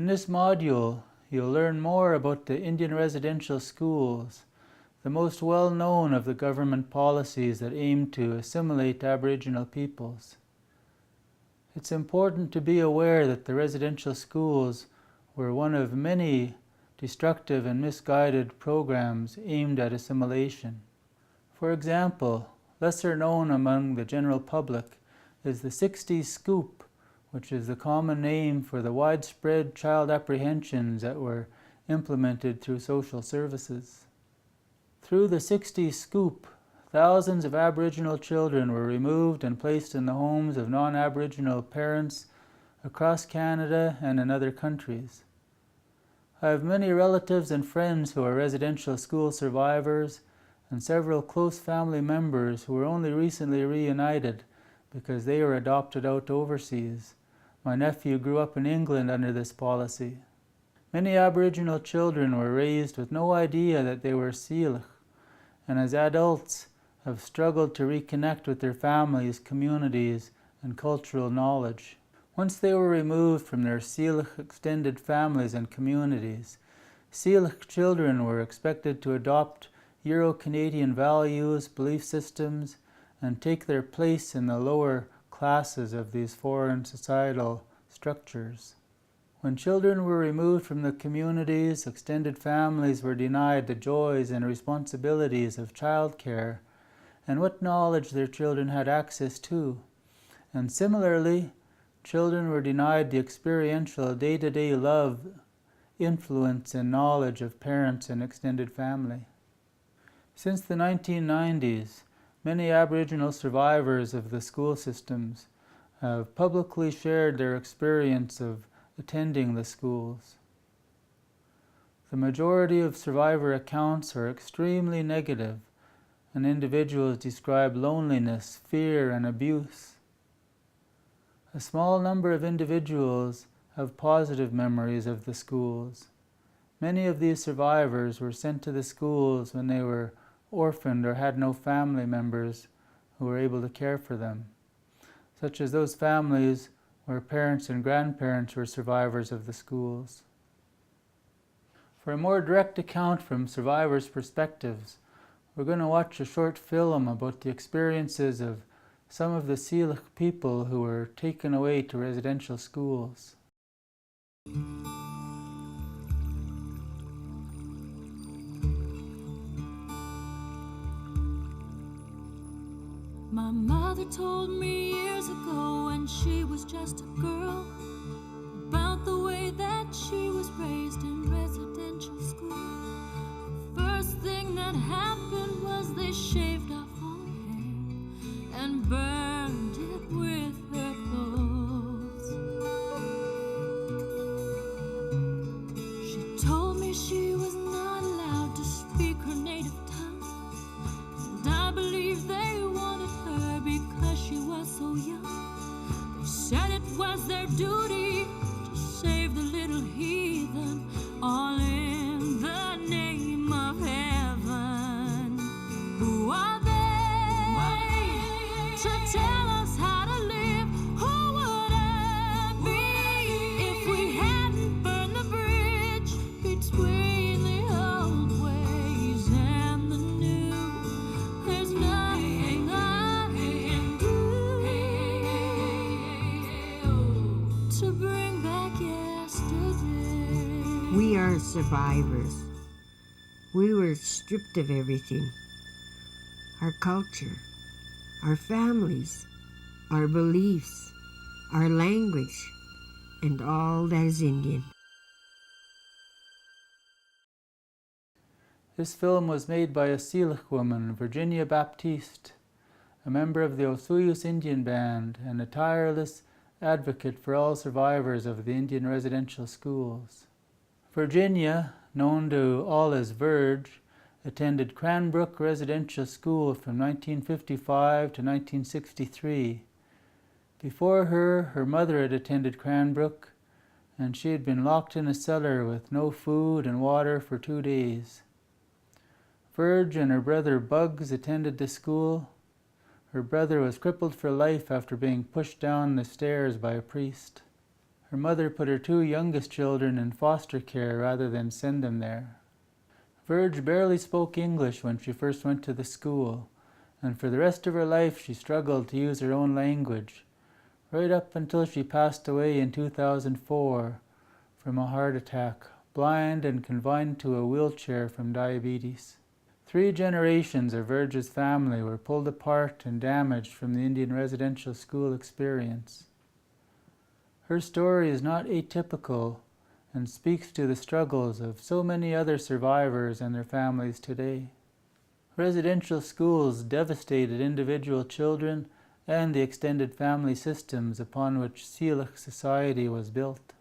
In this module, you'll learn more about the Indian residential schools, the most well-known of the government policies that aim to assimilate Aboriginal peoples. It's important to be aware that the residential schools were one of many destructive and misguided programs aimed at assimilation. For example, lesser known among the general public is the 60s scoop, which is the common name for the widespread child apprehensions that were implemented through social services. Through the 60s scoop, thousands of Aboriginal children were removed and placed in the homes of non-Aboriginal parents across Canada and in other countries. I have many relatives and friends who are residential school survivors and several close family members who were only recently reunited because they were adopted out overseas. My nephew grew up in England under this policy. Many Aboriginal children were raised with no idea that they were Seelich, and as adults have struggled to reconnect with their families, communities, and cultural knowledge. Once they were removed from their Seelich extended families and communities, Seelich children were expected to adopt Euro-Canadian values, belief systems, and take their place in the lower classes of these foreign societal structures. When children were removed from the communities, extended families were denied the joys and responsibilities of childcare and what knowledge their children had access to. And similarly, children were denied the experiential day-to-day love, influence, and knowledge of parents and extended family. Since the 1990s, many Aboriginal survivors of the school systems have publicly shared their experience of attending the schools. The majority of survivor accounts are extremely negative, and individuals describe loneliness, fear, and abuse. A small number of individuals have positive memories of the schools. Many of these survivors were sent to the schools when they were orphaned or had no family members who were able to care for them, such as those families where parents and grandparents were survivors of the schools. For a more direct account from survivors' perspectives, we're going to watch a short film about the experiences of some of the Seelich people who were taken away to residential schools. My mother told me years ago when she was just a girl about the way that she was raised in residential school. First thing that happened was they shaved off all her hair and burned it with their clothes. She told me she was not allowed to speak her native tongue, and I believe they wanted her because she was so young. They said it was their duty to save the little heathen, all in the name of heaven. Who are they to tell us how to live? Who would I be if we hadn't burned the bridge between the old ways and the new? There's nothing I can do to bring back yesterday. We are survivors. We were stripped of everything. Our culture, our families, our beliefs, our language, and all that is Indian. This film was made by a Seelich woman, Virg Baptiste, a member of the Osuyus Indian Band and a tireless advocate for all survivors of the Indian residential schools. Virginia, known to all as Virg, attended Cranbrook Residential School from 1955 to 1963. Before her, her mother had attended Cranbrook, and she had been locked in a cellar with no food and water for 2 days. Virg and her brother Bugs attended the school. Her brother was crippled for life after being pushed down the stairs by a priest. Her mother put her 2 youngest children in foster care rather than send them there. Virg barely spoke English when she first went to the school, and for the rest of her life she struggled to use her own language, right up until she passed away in 2004 from a heart attack, blind and confined to a wheelchair from diabetes. 3 generations of Virg's family were pulled apart and damaged from the Indian residential school experience. Her story is not atypical and speaks to the struggles of so many other survivors and their families today. Residential schools devastated individual children and the extended family systems upon which Syilx society was built.